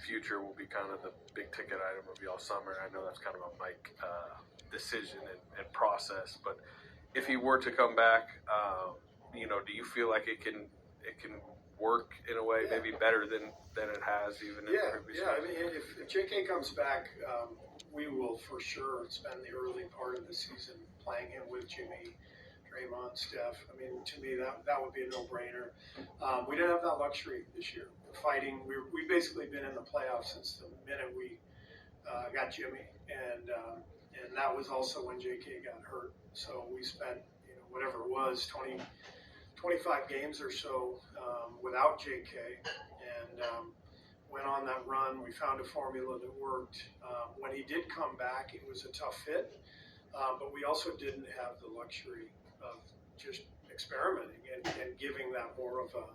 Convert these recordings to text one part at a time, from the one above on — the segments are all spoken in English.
future will be kind of the big ticket item of y'all summer. I know that's kind of a Mike decision and process, but if he were to come back, do you feel like it can work in a way maybe better than it has even in previous years? I mean, if JK comes back, we will for sure spend the early part of the season playing him with Jimmy, Draymond, Steph. I mean, to me, that would be a no-brainer. We didn't have that luxury this year. Fighting, we've basically been in the playoffs since the minute we got Jimmy, and that was also when JK got hurt. So we spent, whatever it was, 25 games or so without JK, and went on that run. We found a formula that worked. When he did come back, it was a tough fit, but we also didn't have the luxury of just experimenting and giving that more of a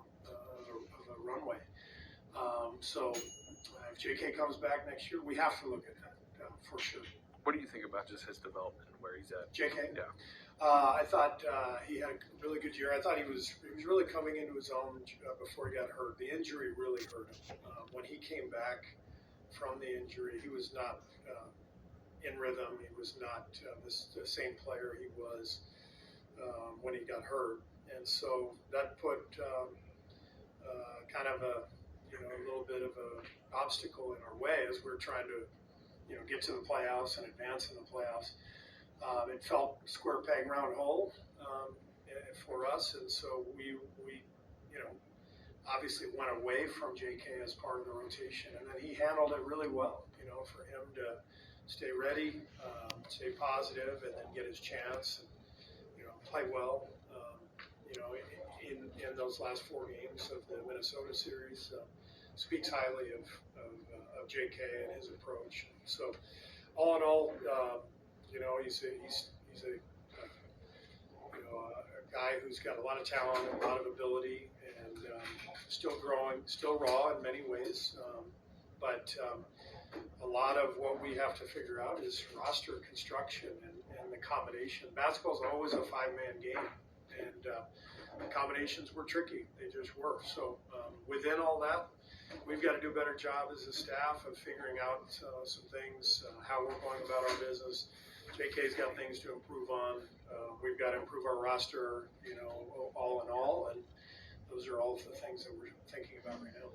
runway. So if JK comes back next year, we have to look at that for sure. What do you think about just his development and where he's at? JK? Yeah. I thought he had a really good year. I thought he was really coming into his own before he got hurt. The injury really hurt him. When he came back from the injury, he was not in rhythm. He was not the same player he was when he got hurt. And so that put kind of a little bit of an obstacle in our way as we're trying to get to the playoffs and advance in the playoffs. It felt square peg round hole for us, and so we obviously went away from JK as part of the rotation, and then he handled it really well. For him to stay ready, stay positive, and then get his chance, and play well. In those last 4 games of the Minnesota series, speaks highly of JK and his approach. So, all in all, he's a guy who's got a lot of talent and a lot of ability, and still growing, still raw in many ways. But a lot of what we have to figure out is roster construction and the combination. Basketball's always a 5-man game, and the combinations were tricky. They just were. So within all that, we've got to do a better job as a staff of figuring out some things, how we're going about our business. JK's got things to improve on. We've got to improve our roster, all in all, and those are all the things that we're thinking about right now.